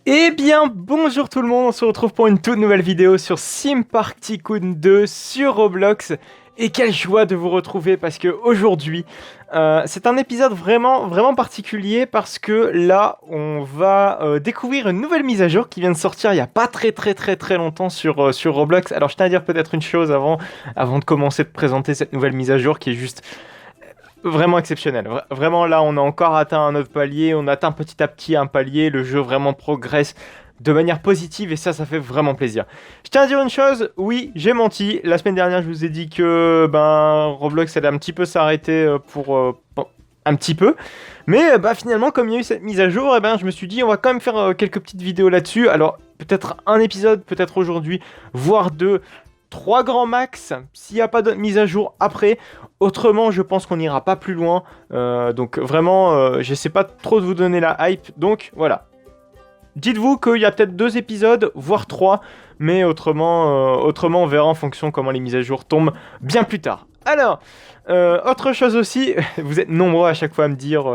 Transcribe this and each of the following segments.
Eh bien, bonjour tout le monde, on se retrouve pour une toute nouvelle vidéo sur Sim Park Tycoon 2 sur Roblox. Et quelle joie de vous retrouver parce que aujourd'hui, c'est un épisode vraiment particulier parce que là, on va découvrir une nouvelle mise à jour qui vient de sortir il n'y a pas très longtemps sur Roblox. Alors, je tiens à dire peut-être une chose avant de commencer de présenter cette nouvelle mise à jour qui est juste vraiment exceptionnel. Vraiment, là, on a encore atteint un autre palier. On atteint petit à petit un palier. Le jeu vraiment progresse de manière positive et ça fait vraiment plaisir. Je tiens à dire une chose. Oui, j'ai menti. La semaine dernière, je vous ai dit que Roblox allait un petit peu s'arrêter pour un petit peu. Mais finalement, comme il y a eu cette mise à jour, je me suis dit, on va quand même faire quelques petites vidéos là-dessus. Alors, peut-être un épisode, peut-être aujourd'hui, voire deux. 3 grands max, s'il n'y a pas de mise à jour après. Autrement, je pense qu'on n'ira pas plus loin. Donc vraiment, j'essaie pas trop de vous donner la hype. Donc voilà. Dites-vous qu'il y a peut-être 2 épisodes, voire 3. Mais autrement, on verra en fonction comment les mises à jour tombent bien plus tard. Alors, autre chose aussi, vous êtes nombreux à chaque fois à me dire,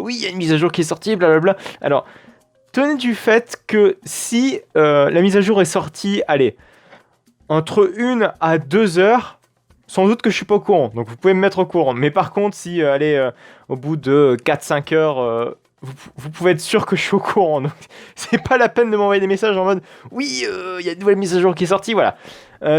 oui, il y a une mise à jour qui est sortie, blablabla. Alors, tenez du fait que si la mise à jour est sortie, allez, entre 1 à 2 heures, sans doute que je suis pas au courant, donc vous pouvez me mettre au courant. Mais par contre, si au bout de 4-5 heures, vous pouvez être sûr que je suis au courant. Donc c'est pas la peine de m'envoyer des messages en mode oui, il y a une nouvelle mise à jour qui est sortie, voilà.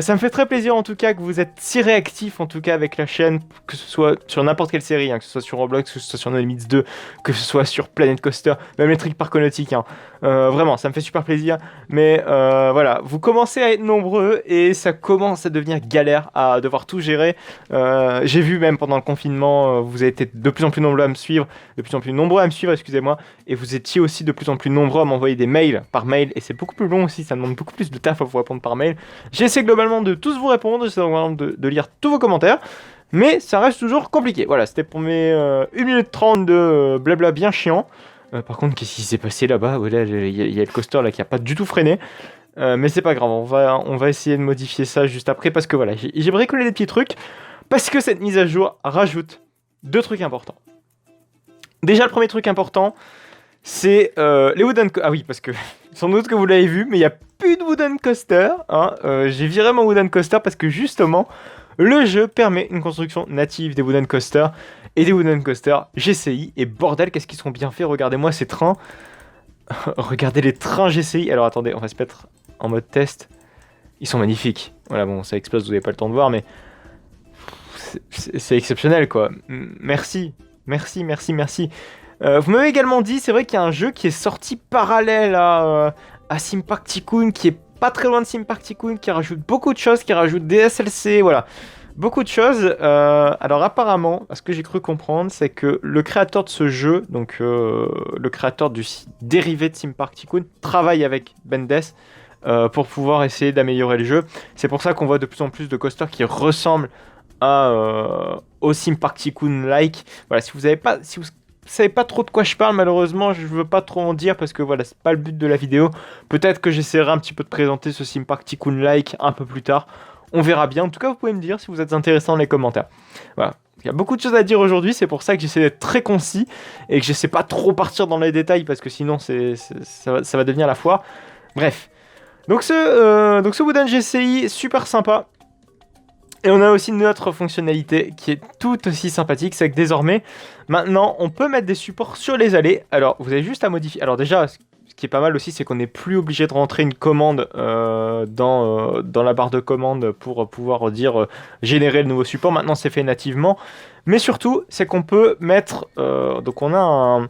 Ça me fait très plaisir en tout cas que vous êtes si réactifs en tout cas avec la chaîne, que ce soit sur n'importe quelle série, que ce soit sur Roblox, que ce soit sur No Limits 2, que ce soit sur Planet Coaster, même les trucs parconautique. Vraiment, ça me fait super plaisir. Mais voilà, vous commencez à être nombreux et ça commence à devenir galère à devoir tout gérer. J'ai vu même pendant le confinement, vous avez été de plus en plus nombreux à me suivre, excusez-moi, et vous étiez aussi de plus en plus nombreux à m'envoyer des mails par mail, et c'est beaucoup plus long aussi, ça demande beaucoup plus de taf à vous répondre par mail. J'essaie globalement de tous vous répondre, j'essaie globalement de lire tous vos commentaires, mais ça reste toujours compliqué. Voilà, c'était pour mes 1 minute 30 de blabla bien chiant. Par contre, qu'est-ce qui s'est passé là-bas? Voilà, il y a le coaster là qui a pas du tout freiné. Mais c'est pas grave, on va essayer de modifier ça juste après parce que voilà, j'ai bricolé des petits trucs parce que cette mise à jour rajoute 2 trucs importants. Déjà, le premier truc important, c'est les wooden Ah oui, parce que sans doute que vous l'avez vu, mais il n'y a plus de wooden coaster. J'ai viré mon wooden coaster parce que justement, le jeu permet une construction native des wooden coasters et des wooden coasters GCI. Et bordel, qu'est-ce qu'ils sont bien faits. Regardez-moi ces trains. Regardez les trains GCI. Alors attendez, on va se mettre en mode test. Ils sont magnifiques. Voilà, bon, ça explose, vous n'avez pas le temps de voir, mais c'est exceptionnel, quoi. Merci. Vous m'avez également dit, c'est vrai qu'il y a un jeu qui est sorti parallèle à Sim Park Tycoon, qui est pas très loin de Sim Park Tycoon, qui rajoute beaucoup de choses, qui rajoute des SLC, voilà. Beaucoup de choses. Alors apparemment, ce que j'ai cru comprendre, c'est que le créateur de ce jeu, donc le créateur du dérivé de Sim Park Tycoon, travaille avec Bendes pour pouvoir essayer d'améliorer le jeu. C'est pour ça qu'on voit de plus en plus de coasters qui ressemblent au Sim Park Tycoon-like. Voilà, si vous savez pas trop de quoi je parle, malheureusement, je veux pas trop en dire parce que voilà, c'est pas le but de la vidéo. Peut-être que j'essaierai un petit peu de présenter ce Sim Park Tycoon-like un peu plus tard. On verra bien. En tout cas, vous pouvez me dire si vous êtes intéressé dans les commentaires. Voilà. Il y a beaucoup de choses à dire aujourd'hui, c'est pour ça que j'essaie d'être très concis et que j'essaie pas trop partir dans les détails parce que sinon ça va devenir la foire. Bref. Donc ce Wooden GCI, super sympa. Et on a aussi une autre fonctionnalité qui est tout aussi sympathique, c'est que désormais, maintenant, on peut mettre des supports sur les allées. Alors, vous avez juste à modifier. Alors déjà, ce qui est pas mal aussi, c'est qu'on n'est plus obligé de rentrer une commande dans la barre de commande pour pouvoir dire générer le nouveau support. Maintenant, c'est fait nativement. Mais surtout, c'est qu'on peut mettre... donc on a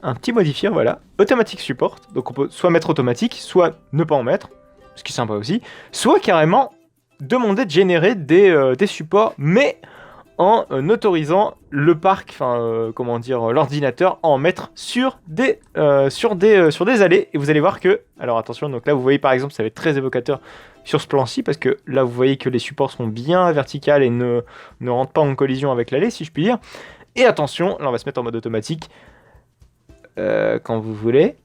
un petit modifier, voilà, automatic support. Donc on peut soit mettre automatique, soit ne pas en mettre, ce qui est sympa aussi. Soit carrément demander de générer des supports, mais en autorisant le parc, l'ordinateur à en mettre sur des allées. Et vous allez voir que, alors attention, donc là vous voyez par exemple, ça va être très évocateur sur ce plan-ci, parce que là vous voyez que les supports sont bien verticales et ne rentrent pas en collision avec l'allée, si je puis dire. Et attention, là on va se mettre en mode automatique, quand vous voulez.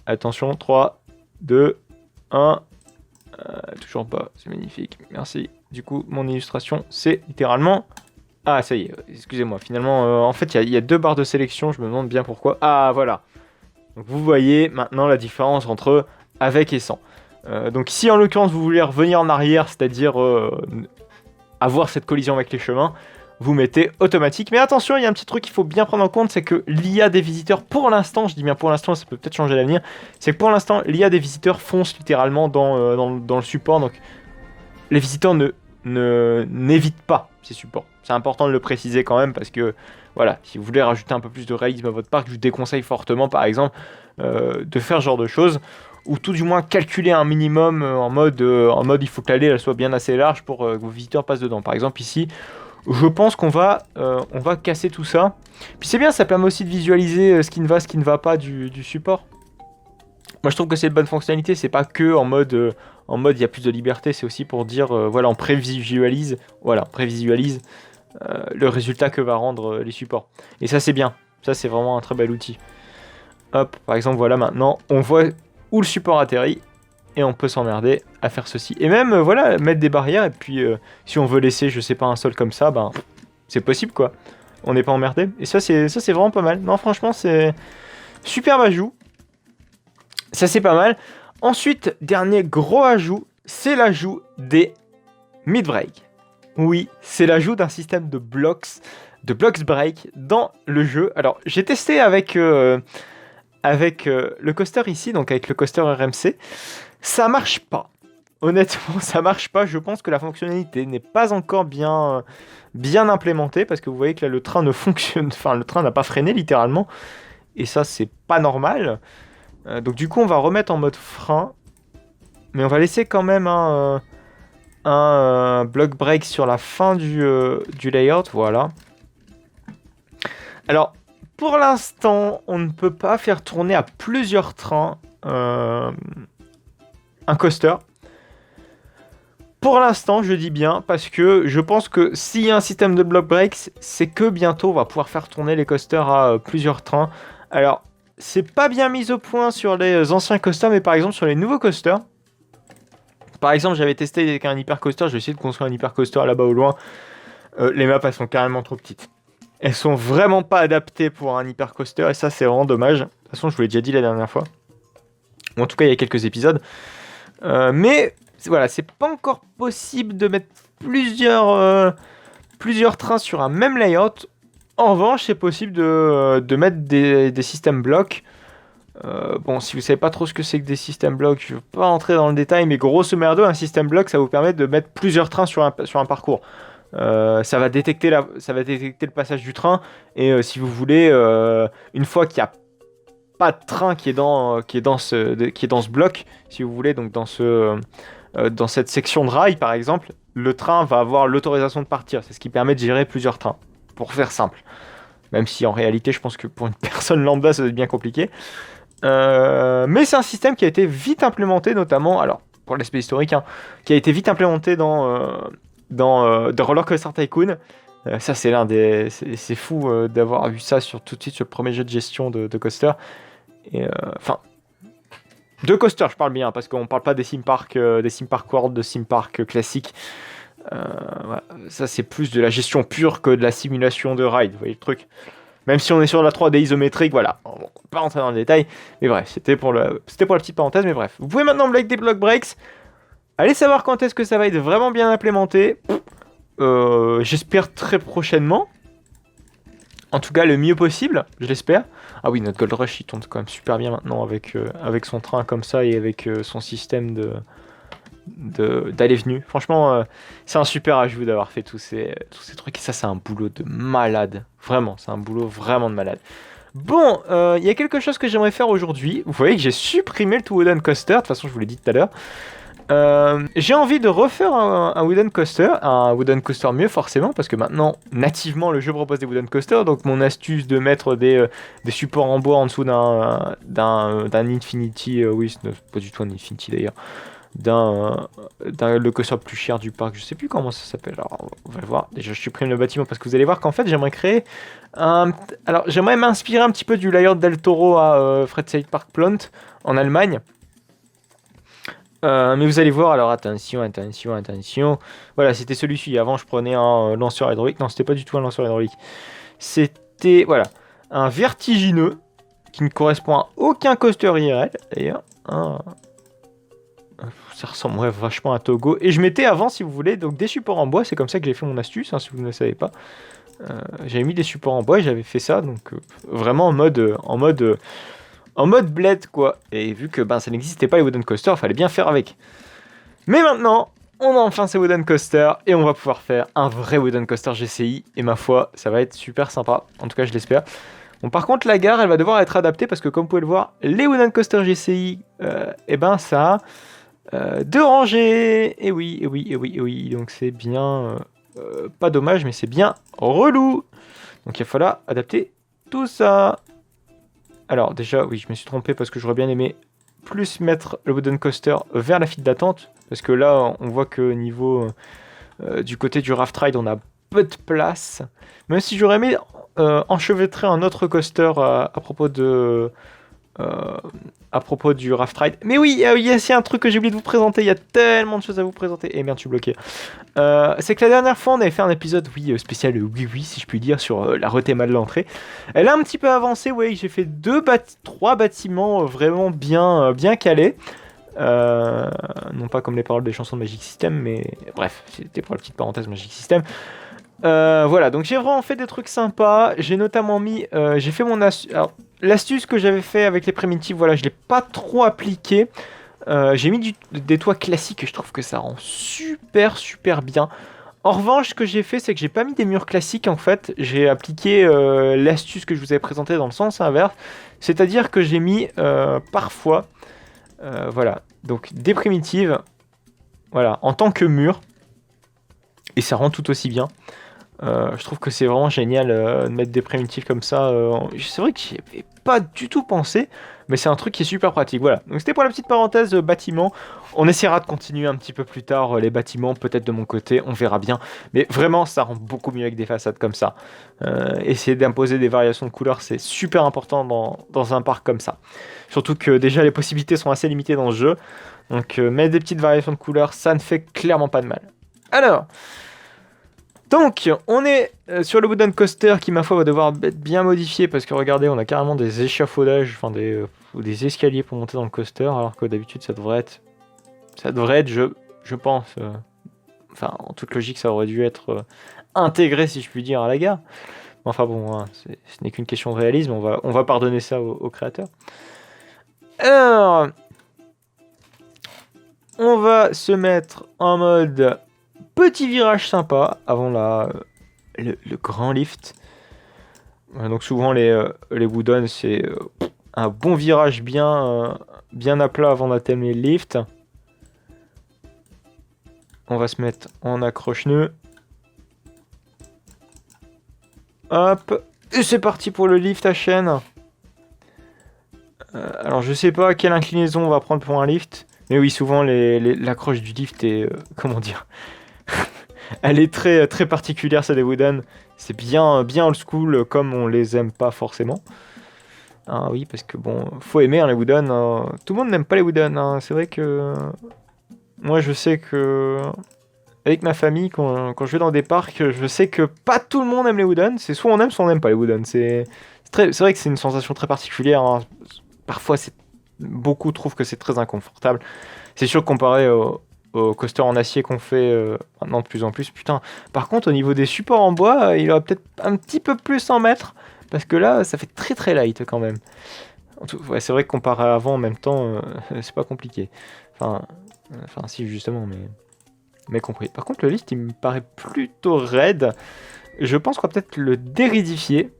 Attention, 3, 2, 1... toujours pas, c'est magnifique, merci. Du coup, mon illustration, c'est littéralement... Ah, ça y est, excusez-moi. Finalement, en fait, il y a 2 barres de sélection, je me demande bien pourquoi. Ah, voilà. Donc vous voyez maintenant la différence entre avec et sans. Donc si en l'occurrence vous voulez revenir en arrière, c'est-à-dire avoir cette collision avec les chemins, vous mettez automatique. Mais attention, il y a un petit truc qu'il faut bien prendre en compte, c'est que l'IA des visiteurs, pour l'instant, je dis bien pour l'instant, ça peut peut-être changer à l'avenir, c'est que pour l'instant, l'IA des visiteurs fonce littéralement dans le support. Donc les visiteurs n'évitent pas ces supports. C'est important de le préciser quand même parce que voilà, si vous voulez rajouter un peu plus de réalisme à votre parc, je vous déconseille fortement par exemple de faire ce genre de choses ou tout du moins calculer un minimum en mode il faut que l'allée elle soit bien assez large pour que vos visiteurs passent dedans. Par exemple ici, je pense qu'on va casser tout ça. Puis c'est bien, ça permet aussi de visualiser ce qui ne va pas du support. Moi je trouve que c'est une bonne fonctionnalité, c'est pas que en mode il y a plus de liberté, c'est aussi pour dire voilà, on prévisualise le résultat que va rendre les supports. Et ça c'est bien, ça c'est vraiment un très bel outil. Hop, par exemple voilà, maintenant on voit où le support atterrit et on peut s'emmerder à faire ceci. Et même voilà, mettre des barrières et puis si on veut laisser je sais pas un sol comme ça, ben c'est possible quoi. On n'est pas emmerdé. Et ça c'est vraiment pas mal. Non franchement c'est super ajout. Ça c'est pas mal. Ensuite, dernier gros ajout, c'est l'ajout des mid-break. Oui, c'est l'ajout d'un système de blocks break dans le jeu. Alors, j'ai testé avec le coaster ici, donc avec le coaster RMC. Ça marche pas. Honnêtement, ça marche pas. Je pense que la fonctionnalité n'est pas encore bien implémentée parce que vous voyez que là, le train ne fonctionne, enfin, le train n'a pas freiné littéralement. Et ça, c'est pas normal. Donc du coup on va remettre en mode frein, mais on va laisser quand même un block break sur la fin du layout, voilà. Alors pour l'instant on ne peut pas faire tourner à plusieurs trains un coaster. Pour l'instant je dis bien parce que je pense que s'il y a un système de block breaks, c'est que bientôt on va pouvoir faire tourner les coasters à plusieurs trains. Alors c'est pas bien mis au point sur les anciens coasters, mais par exemple sur les nouveaux coasters. Par exemple, j'avais testé avec un hypercoaster, j'ai essayé de construire un hypercoaster là-bas au loin. Les maps, elles sont carrément trop petites. Elles sont vraiment pas adaptées pour un hypercoaster, et ça, c'est vraiment dommage. De toute façon, je vous l'ai déjà dit la dernière fois. Ou en tout cas, il y a quelques épisodes. Mais voilà, c'est pas encore possible de mettre plusieurs trains sur un même layout. En revanche, c'est possible de mettre des systèmes blocs. Bon, si vous savez pas trop ce que c'est que des systèmes blocs, je ne veux pas rentrer dans le détail, mais grosso merdo, un système bloc, ça vous permet de mettre plusieurs trains sur un parcours. Ça va détecter le passage du train, et si vous voulez, une fois qu'il n'y a pas de train qui est dans ce bloc, si vous voulez, donc dans cette section de rail par exemple, le train va avoir l'autorisation de partir. C'est ce qui permet de gérer plusieurs trains, pour faire simple. Même si en réalité, je pense que pour une personne lambda, ça va être bien compliqué. Mais c'est un système qui a été vite implémenté, notamment, alors pour l'aspect historique, hein, qui a été vite implémenté dans Roller Coaster Tycoon. Ça, c'est fou d'avoir vu ça tout de suite sur le premier jeu de gestion de coaster. Enfin, de coaster, je parle bien, parce qu'on parle pas des Sim Park World, de Sim Park classiques. Voilà. Ça, c'est plus de la gestion pure que de la simulation de ride, vous voyez le truc. Même si on est sur la 3D isométrique, voilà, on va pas rentrer dans le détail, mais bref, c'était pour la petite parenthèse, mais bref. Vous pouvez maintenant bloquer des block breaks. Allez savoir quand est-ce que ça va être vraiment bien implémenté. J'espère très prochainement. En tout cas, le mieux possible, je l'espère. Ah oui, notre Gold Rush, il tourne quand même super bien maintenant avec son train comme ça et avec son système d'aller-venu. Franchement, c'est un super ajout d'avoir fait tous ces trucs. Et ça, c'est un boulot de malade. Vraiment, c'est un boulot vraiment de malade. Bon, il y a quelque chose que j'aimerais faire aujourd'hui. Vous voyez que j'ai supprimé le Two Wooden Coaster. De toute façon, je vous l'ai dit tout à l'heure. J'ai envie de refaire un Wooden Coaster mieux forcément, parce que maintenant, nativement, le jeu propose des Wooden Coasters. Donc mon astuce de mettre des supports en bois en dessous d'un Infinity, oui, c'est pas du tout un Infinity d'ailleurs, le coaster plus cher du parc, je sais plus comment ça s'appelle, alors on va le voir. Déjà je supprime le bâtiment parce que vous allez voir qu'en fait j'aimerais créer alors j'aimerais m'inspirer un petit peu du layout del Toro à Fred Park Plant en Allemagne. Mais vous allez voir, alors attention. Voilà, c'était celui-ci. Avant, je prenais un lanceur hydraulique. Non, c'était pas du tout un lanceur hydraulique. C'était, voilà, un vertigineux qui ne correspond à aucun coaster IRL, d'ailleurs. Ça ressemble vachement à Togo. Et je mettais avant, si vous voulez, donc des supports en bois. C'est comme ça que j'ai fait mon astuce, hein, si vous ne le savez pas. J'avais mis des supports en bois et j'avais fait ça, donc vraiment en mode bled, quoi. Et vu que ça n'existait pas les wooden coasters, il fallait bien faire avec. Mais maintenant, on a enfin ces wooden coasters et on va pouvoir faire un vrai wooden coaster GCI. Et ma foi, ça va être super sympa. En tout cas, je l'espère. Bon, par contre, la gare, elle va devoir être adaptée parce que, comme vous pouvez le voir, les wooden coasters GCI, ça a 2 rangées. Et oui, et oui, et oui, et oui. Donc c'est bien, pas dommage, mais c'est bien relou. Donc il va falloir adapter tout ça. Alors déjà, oui, je me suis trompé parce que j'aurais bien aimé plus mettre le wooden coaster vers la file d'attente. Parce que là, on voit que niveau du côté du Raft Ride, on a peu de place. Même si j'aurais aimé enchevêtrer un autre coaster à propos du Raft Ride. Mais oui, il y a aussi un truc que j'ai oublié de vous présenter. Il y a tellement de choses à vous présenter. Et merde, je suis bloqué. C'est que la dernière fois, on avait fait un épisode, spécial oui, si je puis dire, sur la rethéma de l'entrée. Elle a un petit peu avancé, oui. J'ai fait 3 bâtiments vraiment bien calés. Non pas comme les paroles des chansons de Magic System, mais bref, c'était pour la petite parenthèse Magic System. Voilà, donc j'ai vraiment fait des trucs sympas. J'ai notamment mis, j'ai fait mon astuce. Alors, l'astuce que j'avais fait avec les primitives, voilà, je l'ai pas trop appliqué. J'ai mis des toits classiques et je trouve que ça rend super bien. En revanche, ce que j'ai fait, c'est que j'ai pas mis des murs classiques en fait. J'ai appliqué l'astuce que je vous avais présentée dans le sens inverse. C'est-à-dire que j'ai mis parfois, voilà, donc des primitives, voilà, en tant que mur. Et ça rend tout aussi bien. Je trouve que c'est vraiment génial de mettre des primitives comme ça. C'est vrai que j'y avais pas du tout pensé, mais c'est un truc qui est super pratique. Voilà, donc c'était pour la petite parenthèse bâtiment. On essaiera de continuer un petit peu plus tard les bâtiments, peut-être de mon côté, on verra bien. Mais vraiment, ça rend beaucoup mieux avec des façades comme ça. Essayer d'imposer des variations de couleurs, c'est super important dans un parc comme ça. Surtout que déjà les possibilités sont assez limitées dans ce jeu. Donc mettre des petites variations de couleurs, ça ne fait clairement pas de mal. Alors... Donc, on est sur le wooden coaster qui, ma foi, va devoir être bien modifié parce que regardez, on a carrément des échafaudages, enfin des escaliers pour monter dans le coaster, alors que d'habitude ça devrait être, je pense, enfin en toute logique, ça aurait dû être intégré, si je puis dire, à la gare. Enfin bon, hein, ce n'est qu'une question de réalisme, on va pardonner ça aux créateurs. Alors, on va se mettre en mode petit virage sympa avant le grand lift. Donc souvent les wooden, c'est un bon virage bien à plat avant d'atteindre le lift. On va se mettre en accroche-nœud. Hop, et c'est parti pour le lift à chaîne. Alors je sais pas quelle inclinaison on va prendre pour un lift, mais oui, souvent l'accroche du lift est comment dire. Elle est très particulière, ça, des wooden. C'est bien old school, comme on les aime pas forcément. Ah oui, parce que bon, faut aimer hein, les wooden. Hein. Tout le monde n'aime pas les wooden. Hein. C'est vrai que moi, je sais que avec ma famille, quand je vais dans des parcs, je sais que pas tout le monde aime les wooden. C'est soit on n'aime pas les wooden. C'est vrai que c'est une sensation très particulière. Hein. Parfois, beaucoup trouvent que c'est très inconfortable. C'est sûr que comparé au coaster en acier qu'on fait maintenant de plus en plus. Putain, par contre, au niveau des supports en bois, il aurait peut-être un petit peu plus en mettre, parce que là, ça fait très light quand même. Ouais, c'est vrai que comparé à avant, en même temps, c'est pas compliqué. Enfin, si, justement, mais compris. Par contre, le lift, il me paraît plutôt raide. Je pense qu'on va peut-être le déridifier.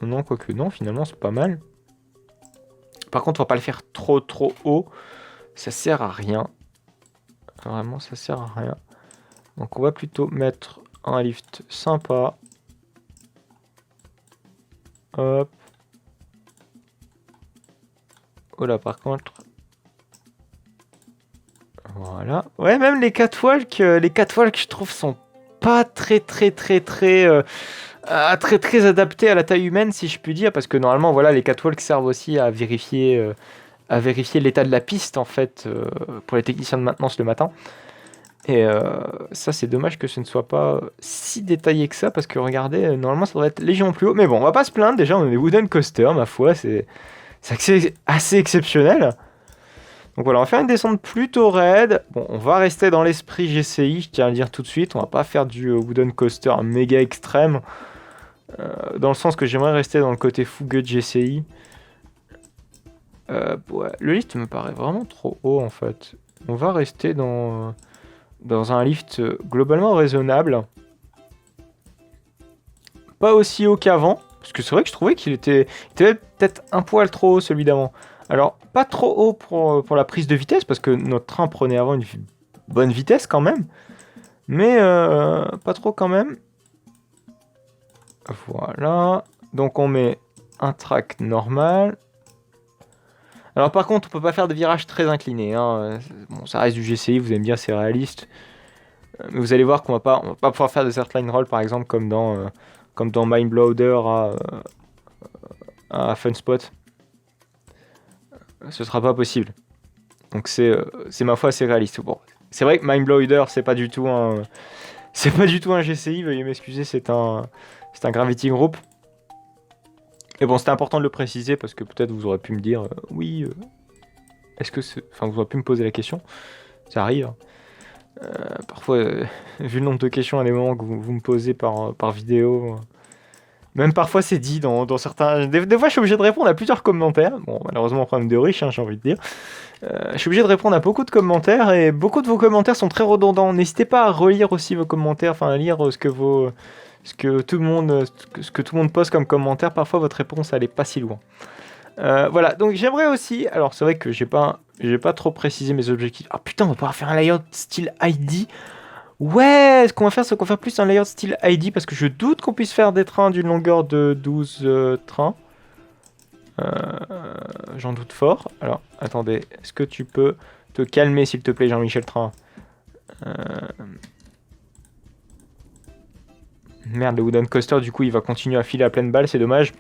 Non, quoique non, finalement, c'est pas mal. Par contre, on va pas le faire trop haut. Ça sert à rien. Vraiment, ça sert à rien. Donc, on va plutôt mettre un lift sympa. Hop. Oh là, par contre. Voilà. Ouais, même les catwalks, je trouve, sont pas très adaptés à la taille humaine, si je puis dire, parce que normalement, voilà, les catwalks servent aussi à vérifier l'état de la piste, en fait, pour les techniciens de maintenance le matin. Et ça, c'est dommage que ce ne soit pas si détaillé que ça, parce que regardez, normalement, ça devrait être légèrement plus haut. Mais bon, on va pas se plaindre, déjà, on a des wooden coasters, ma foi, c'est assez exceptionnel. Donc voilà, on va faire une descente plutôt raide. Bon, on va rester dans l'esprit GCI, je tiens à le dire tout de suite. On va pas faire du wooden coaster méga extrême. Dans le sens que j'aimerais rester dans le côté fougueux de GCI. Ouais, le lift me paraît vraiment trop haut, en fait. On va rester dans un lift globalement raisonnable. Pas aussi haut qu'avant, parce que c'est vrai que je trouvais qu'il était peut-être un poil trop haut, celui d'avant. Alors, pas trop haut pour la prise de vitesse, parce que notre train prenait avant une bonne vitesse quand même. Mais pas trop quand même. Voilà. Donc on met un track normal. Alors par contre, on peut pas faire de virage très incliné. Hein. Bon, ça reste du GCI, vous aimez bien, c'est réaliste. Mais vous allez voir qu'on va pas pouvoir faire de certaines rolls, par exemple, comme dans Mindblower à Funspot. Ce sera pas possible. Donc c'est ma foi assez réaliste. Bon, c'est vrai que Mindblower, c'est pas du tout un GCI. Veuillez m'excuser, c'est un Gravity Group. Et bon, c'était important de le préciser parce que peut-être vous aurez pu me dire oui. Est-ce que c'est... Enfin, vous aurez pu me poser la question. Ça arrive. Parfois, vu le nombre de questions à des moments que vous me posez par vidéo, même parfois c'est dit dans certains... Des fois, je suis obligé de répondre à plusieurs commentaires. Bon, malheureusement, problème de riche, hein, j'ai envie de dire. Je suis obligé de répondre à beaucoup de commentaires et beaucoup de vos commentaires sont très redondants. N'hésitez pas à relire aussi vos commentaires, enfin à lire ce que tout le monde poste comme commentaire. Parfois, votre réponse, elle est pas si loin. Voilà, donc j'aimerais aussi... Alors, c'est vrai que j'ai pas trop précisé mes objectifs. Ah putain, on va pouvoir faire un layout style ID. Ouais, ce qu'on va faire, c'est qu'on va faire plus un layout style ID parce que je doute qu'on puisse faire des trains d'une longueur de 12 trains. J'en doute fort. Alors, attendez, est-ce que tu peux te calmer, s'il te plaît, Jean-Michel Train? Merde, le wooden coaster, du coup, il va continuer à filer à pleine balle, c'est dommage.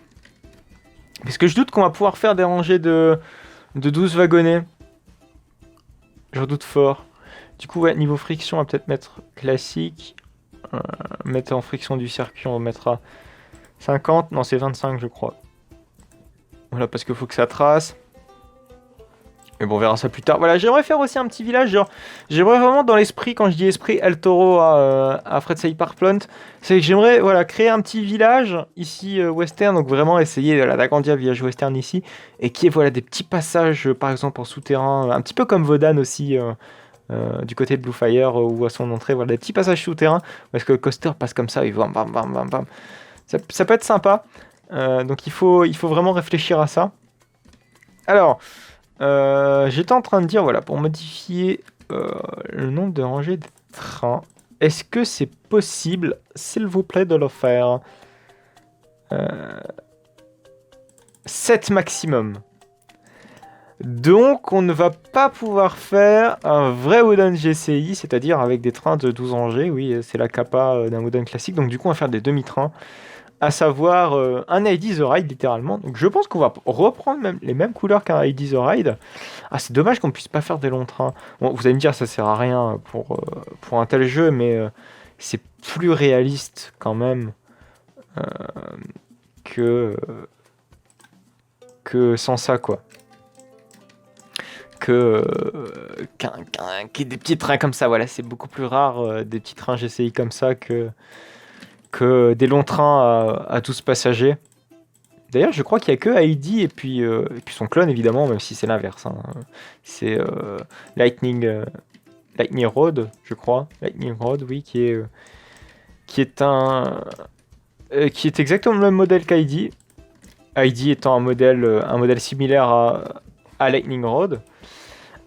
Parce que je doute qu'on va pouvoir faire des rangées de 12 wagonnets. J'en doute fort. Du coup, ouais, niveau friction, on va peut-être mettre classique. Mettre en friction du circuit, on mettra 50. Non, c'est 25, je crois. Voilà, parce qu'il faut que ça trace. Mais bon, on verra ça plus tard. Voilà, j'aimerais faire aussi un petit village. Genre, j'aimerais vraiment, dans l'esprit, quand je dis esprit El Toro à Fredside Park Plant, c'est que j'aimerais créer un petit village ici, western. Donc vraiment essayer d'agrandir le village western ici. Et qui ait des petits passages, par exemple, en souterrain. Un petit peu comme Vodan aussi, du côté de Bluefire, ou à son entrée. Voilà, des petits passages souterrains. Parce que le coaster passe comme ça, il va bam, bam, bam, bam. Ça peut être sympa. Donc il faut vraiment réfléchir à ça. Alors... j'étais en train de dire, voilà, pour modifier le nombre de rangées de trains, est-ce que c'est possible, s'il vous plaît, de le faire 7 maximum. Donc, on ne va pas pouvoir faire un vrai Wooden GCI, c'est-à-dire avec des trains de 12 rangées. Oui, c'est la capa d'un Wooden classique. Donc, du coup, on va faire des demi-trains. À savoir un ID The Ride littéralement. Donc je pense qu'on va reprendre les mêmes couleurs qu'un ID The Ride. Ah, c'est dommage qu'on puisse pas faire des longs trains. Bon, vous allez me dire ça sert à rien pour un tel jeu, mais c'est plus réaliste quand même que sans ça quoi. Qu'il y ait des petits trains comme ça. Voilà, c'est beaucoup plus rare des petits trains GCI comme ça que des longs trains à 12 passagers. D'ailleurs, je crois qu'il n'y a que Heidi et puis son clone, évidemment, même si c'est l'inverse. Hein. C'est Lightning Road, je crois. Lightning Road, oui, qui est exactement le même modèle qu'Heidi. Heidi étant un modèle similaire à Lightning Road.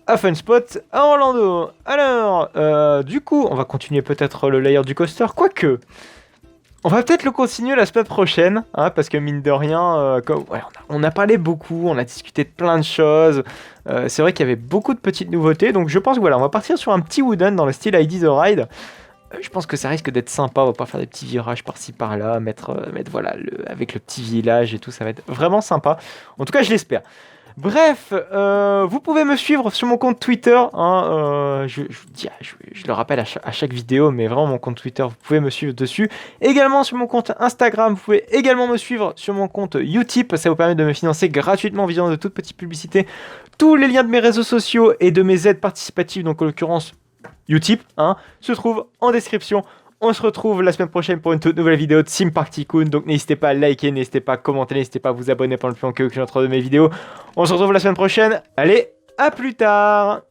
À Funspot, à Orlando. Alors, du coup, on va continuer peut-être le layer du coaster, quoique... On va peut-être le continuer la semaine prochaine, hein, parce que mine de rien, on a parlé beaucoup, on a discuté de plein de choses. C'est vrai qu'il y avait beaucoup de petites nouveautés, donc je pense que voilà, on va partir sur un petit wooden dans le style ID The Ride. Je pense que ça risque d'être sympa, on va pas faire des petits virages par-ci par-là, mettre voilà, avec le petit village et tout, ça va être vraiment sympa. En tout cas, je l'espère. Bref, vous pouvez me suivre sur mon compte Twitter. Hein, je le rappelle à chaque vidéo, mais vraiment mon compte Twitter, vous pouvez me suivre dessus. Également sur mon compte Instagram, vous pouvez également me suivre sur mon compte Utip. Ça vous permet de me financer gratuitement en visionnant de toutes petites publicités. Tous les liens de mes réseaux sociaux et de mes aides participatives, donc en l'occurrence Utip, se trouvent en description. On se retrouve la semaine prochaine pour une toute nouvelle vidéo de Sim Park Tycoon. Donc n'hésitez pas à liker, n'hésitez pas à commenter, n'hésitez pas à vous abonner pour ne plus manquer aucune autre de mes vidéos. On se retrouve la semaine prochaine. Allez, à plus tard!